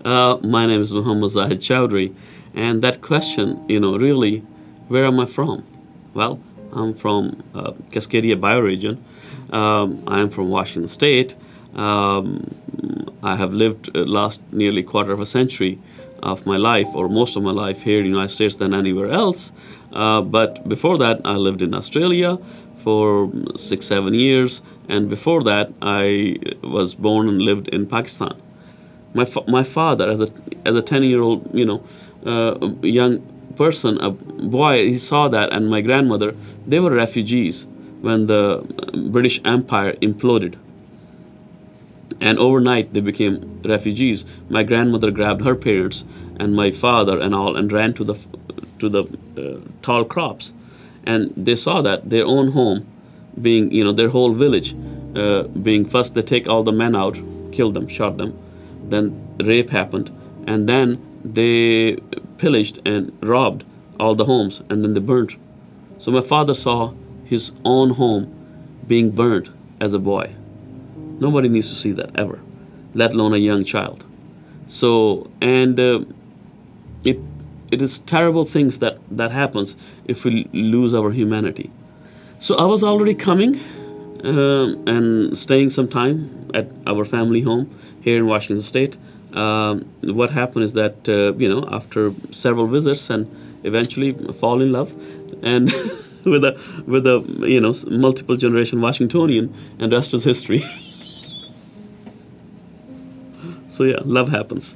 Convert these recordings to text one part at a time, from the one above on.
My name is Muhammad Zahid Chaudhry, and that question, really, where am I from? Well, I'm from Cascadia bioregion. I am from Washington State. I have lived last nearly quarter of a century of my life, or most of my life, here in the United States than anywhere else. But before that, I lived in Australia for 6, 7 years, and before that, I was born and lived in Pakistan. My father, as a 10-year-old, young person, a boy, he saw that, and my grandmother, they were refugees when the British Empire imploded. And overnight they became refugees. My grandmother grabbed her parents and my father and all and ran to the tall crops, and they saw that their own home being, their whole village being, first they take all the men out, kill them, shot them, then rape happened, and then they pillaged and robbed all the homes, and then they burnt. So my father saw his own home being burnt as a boy. Nobody needs to see that ever, let alone a young child. So, and it is terrible things that happens if we lose our humanity. So I was already coming and staying some time at our family home here in Washington State. What happened is that, after several visits and eventually fall in love, and with a multiple generation Washingtonian, and rest is history. So yeah, love happens.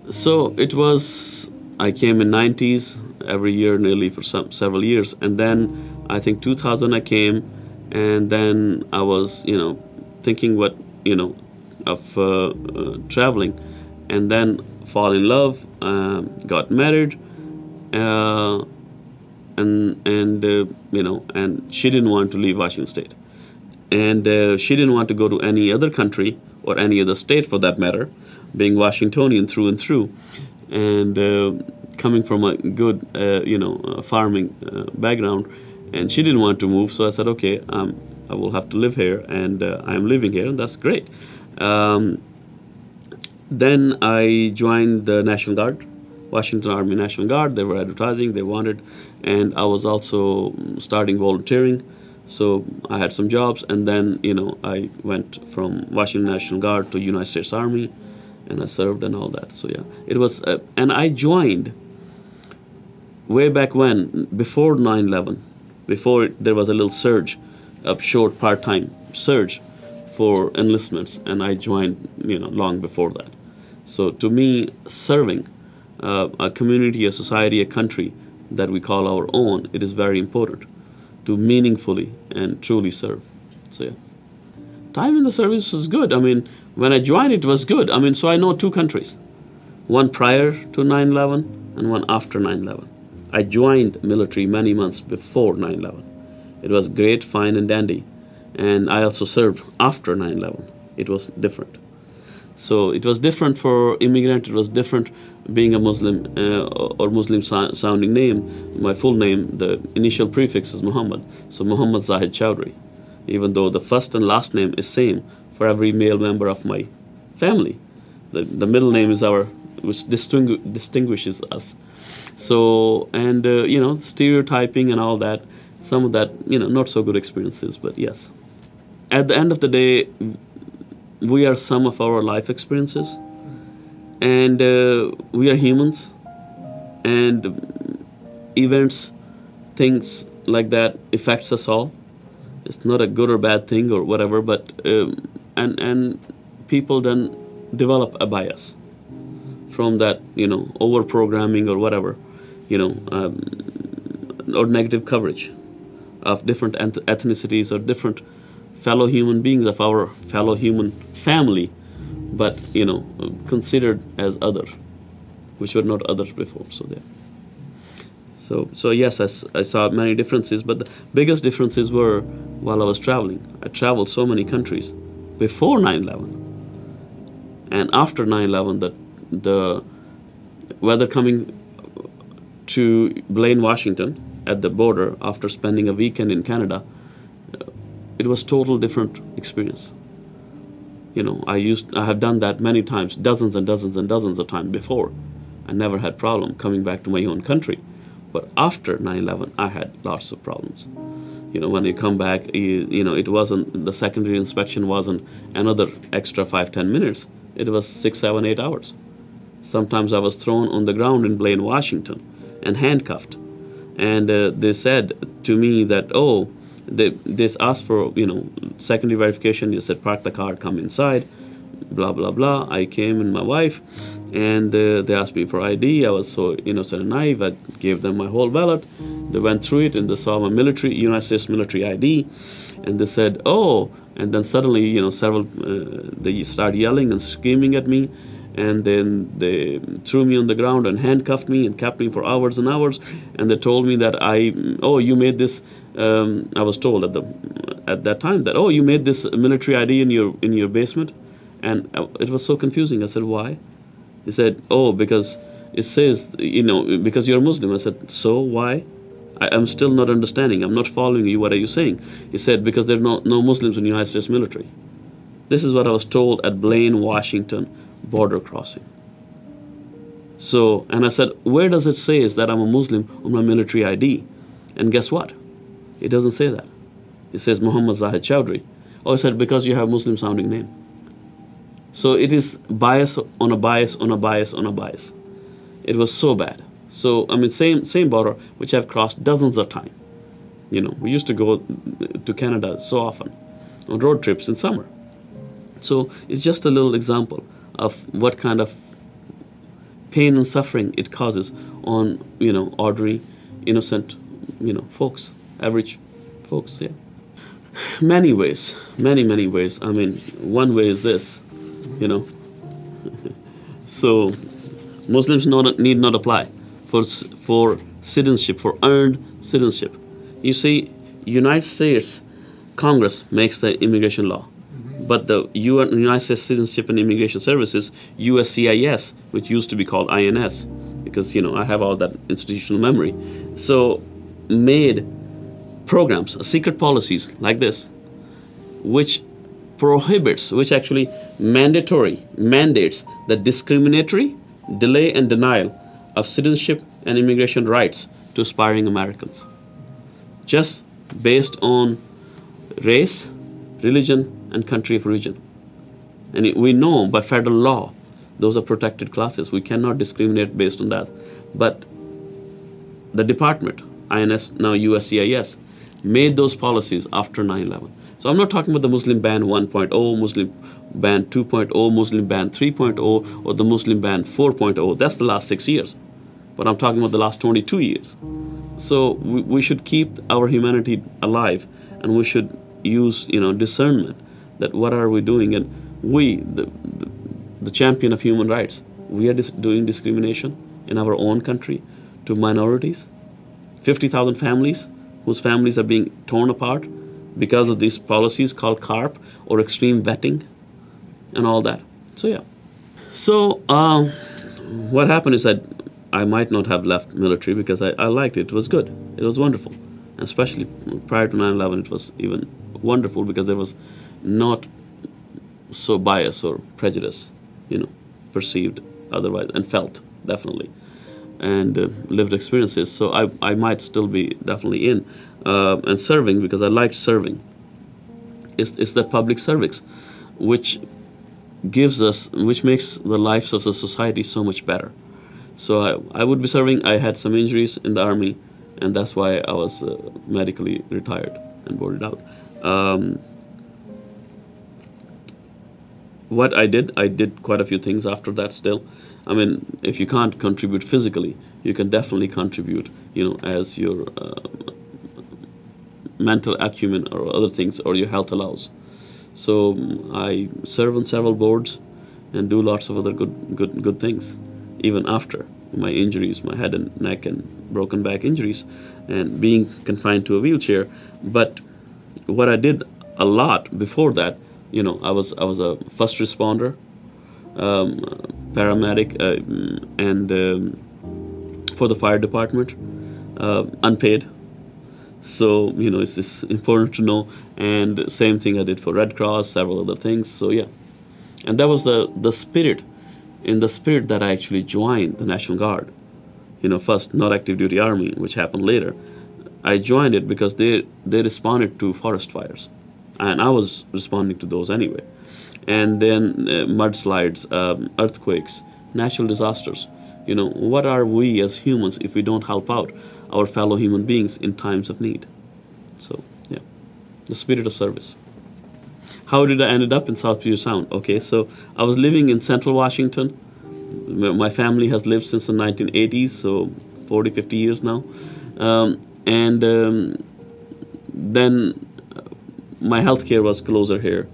So it was, I came in 90s, every year nearly for several years, and then I think 2000 I came, and then I was, thinking of traveling, and then fall in love, got married, and she didn't want to leave Washington State, and she didn't want to go to any other country or any other state for that matter, being Washingtonian through and through, and coming from a good farming background, and she didn't want to move. So I said, okay, I will have to live here, and I'm living here, and that's great. Then I joined the National Guard, Washington Army National Guard. They were advertising, they wanted, and I was also starting volunteering. So I had some jobs, and then, I went from Washington National Guard to United States Army, and I served and all that. So yeah, it was, and I joined way back when, before 9/11, before there was a little surge, a short part-time surge for enlistments, and I joined, long before that. So to me, serving a community, a society, a country that we call our own, it is very important to meaningfully and truly serve. So yeah, time in the service was good. I mean, when I joined, it was good. I mean, so I know 2 countries, one prior to 9/11 and one after 9/11. I joined military many months before 9/11. It was great, fine, and dandy. And I also served after 9/11. It was different. So it was different for immigrant. It was different being a Muslim or Muslim sounding name. My full name, the initial prefix is Muhammad. So Muhammad Zahid Chaudhry, even though the first and last name is same for every male member of my family. The middle name is which distinguishes us. So, and stereotyping and all that, some of that, not so good experiences, but yes. At the end of the day, we are some of our life experiences, and we are humans, and events, things like that affects us all. It's not a good or bad thing or whatever, but and people then develop a bias from that, over programming or whatever, or negative coverage of different ethnicities or different fellow human beings of our fellow human family, but considered as other, which were not others before. So there. So yes, I saw many differences, but the biggest differences were while I was traveling. I traveled so many countries before 9/11, and after 9/11, the whether coming to Blaine, Washington, at the border after spending a weekend in Canada, it was total different experience. I have done that many times, dozens and dozens and dozens of times before. I never had problem coming back to my own country. But after 9/11, I had lots of problems. When you come back, it wasn't, the secondary inspection wasn't another extra 5-10 minutes. It was 6, 7, 8 hours. Sometimes I was thrown on the ground in Blaine, Washington, and handcuffed. And they said to me that, they asked for, secondary verification. They said, park the car, come inside, blah, blah, blah. I came and my wife, and they asked me for ID. I was so innocent and naive. I gave them my whole wallet. They went through it, and they saw my United States military ID. And they said, and then suddenly, they started yelling and screaming at me. And then they threw me on the ground and handcuffed me and kept me for hours and hours. And they told me that you made this. I was told at that time that, you made this military ID in your basement, and it was so confusing. I said, why? He said, because it says, because you're a Muslim. I said, so why? I'm still not understanding. I'm not following you. What are you saying? He said, because there are no Muslims in the United States military. This is what I was told at Blaine, Washington border crossing. So, and I said, where does it say that I'm a Muslim on my military ID? And guess what? It doesn't say that. It says Muhammad Zahid CHAUDHRY. I said, because you have a Muslim sounding name. So it is bias on a bias on a bias on a bias. It was so bad. So, same border, which I've crossed dozens of times. We used to go to Canada so often on road trips in summer. So it's just a little example of what kind of pain and suffering it causes on, ordinary, innocent, folks, average folks, yeah. Many ways, many ways. One way is this, So Muslims need not apply for citizenship, for earned citizenship. You see, United States Congress makes the immigration law. But the United States Citizenship and Immigration Services, USCIS, which used to be called INS, because, I have all that institutional memory, so made programs, secret policies like this, which actually mandates the discriminatory delay and denial of citizenship and immigration rights to aspiring Americans, just based on race, religion, and country of origin. And we know by federal law, those are protected classes. We cannot discriminate based on that. But the department, INS, now USCIS, made those policies after 9/11. So I'm not talking about the Muslim ban 1.0, Muslim ban 2.0, Muslim ban 3.0, or the Muslim ban 4.0. That's the last 6 years. But I'm talking about the last 22 years. So we should keep our humanity alive, and we should use, discernment. That what are we doing? And we, the champion of human rights, we are doing discrimination in our own country to minorities. 50,000 families whose families are being torn apart because of these policies called CARP or extreme vetting and all that. So yeah. So what happened is that I might not have left military because I liked it. It was good. It was wonderful. And especially prior to 9/11, it was even wonderful because there was not so bias or prejudice, perceived otherwise, and felt, definitely, and lived experiences. So I might still be definitely in and serving because I liked serving. It's that public service which makes the lives of the society so much better. So I would be serving. I had some injuries in the Army, and that's why I was medically retired and boarded out. What I did quite a few things after that still. If you can't contribute physically, you can definitely contribute, as your mental acumen or other things or your health allows. So I serve on several boards and do lots of other good things, even after my injuries, my head and neck and broken back injuries, and being confined to a wheelchair. But what I did a lot before that, I was a first responder, paramedic, and for the fire department, unpaid. So it's just important to know. And same thing I did for Red Cross, several other things. So yeah, And that was the spirit, in the spirit that I actually joined the National Guard. First, not active duty army, which happened later. I joined it because they responded to forest fires, and I was responding to those anyway. And then mudslides, earthquakes, natural disasters. What are we as humans if we don't help out our fellow human beings in times of need? So yeah, the spirit of service. How did I ended up in South Puget Sound? Okay, so I was living in Central Washington. My family has lived since the 1980s, so 40, 50 years now. Then my healthcare was closer here.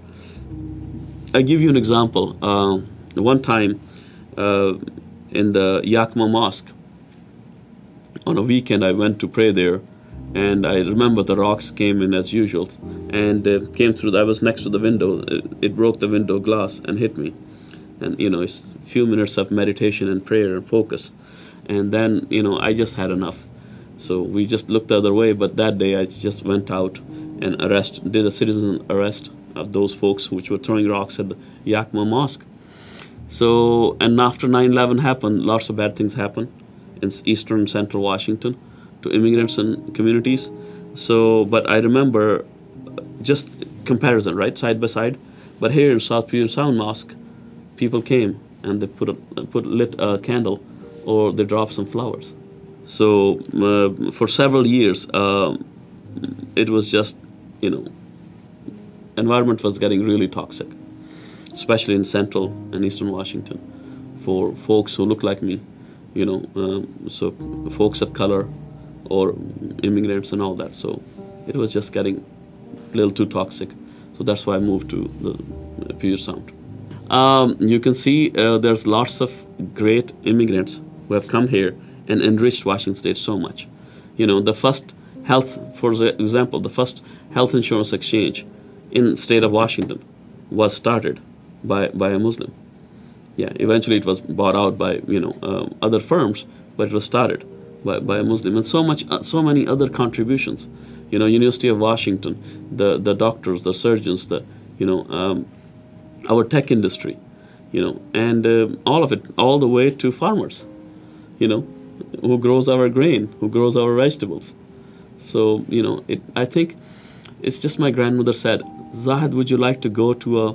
I'll give you an example. One time in the Yakima Mosque, on a weekend I went to pray there, and I remember the rocks came in as usual, and came through. I was next to the window. It broke the window glass and hit me. And it's a few minutes of meditation and prayer and focus. And then, I just had enough. So we just looked the other way, but that day I just went out and did a citizen arrest of those folks which were throwing rocks at the Yakima Mosque. So, and after 9/11 happened, lots of bad things happened in eastern central Washington to immigrants and communities. So, but I remember just comparison, right, side by side. But here in South Puget Sound Mosque, people came and they lit a candle, or they dropped some flowers. So for several years, it was just, environment was getting really toxic, especially in central and eastern Washington, for folks who look like me, so folks of color or immigrants and all that. So it was just getting a little too toxic. So that's why I moved to the Puget Sound. You can see there's lots of great immigrants who have come here and enriched Washington State so much. The first for example, the first health insurance exchange in the state of Washington was started by a Muslim. Yeah, eventually it was bought out by other firms, but it was started by a Muslim. And so many other contributions. University of Washington, the doctors, the surgeons, our tech industry, and all of it, all the way to farmers, who grows our grain, who grows our vegetables. So, I think it's just my grandmother said, Zahid, would you like to go to a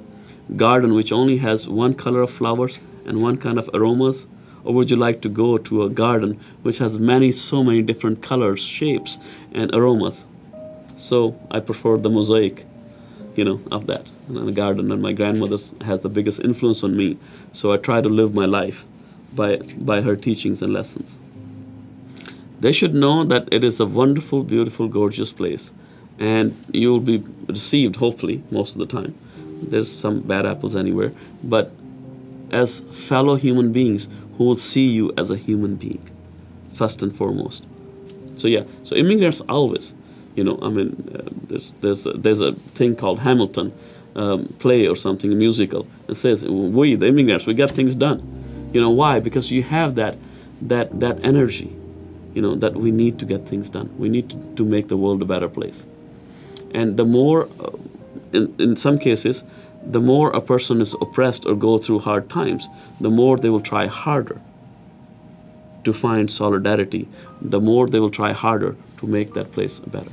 garden which only has one color of flowers and one kind of aromas? Or would you like to go to a garden which has so many different colors, shapes, and aromas? So I prefer the mosaic, of that, and the garden. And my grandmother has the biggest influence on me. So I try to live my life by her teachings and lessons. They should know that it is a wonderful, beautiful, gorgeous place. And you will be received, hopefully, most of the time. There's some bad apples anywhere. But as fellow human beings who will see you as a human being, first and foremost. So yeah, so immigrants always, there's a thing called Hamilton play or something, a musical. It says, we, the immigrants, we get things done. Why? Because you have that energy, that we need to get things done. We need to make the world a better place. And the more, in some cases, the more a person is oppressed or go through hard times, the more they will try harder to find solidarity, the more they will try harder to make that place better.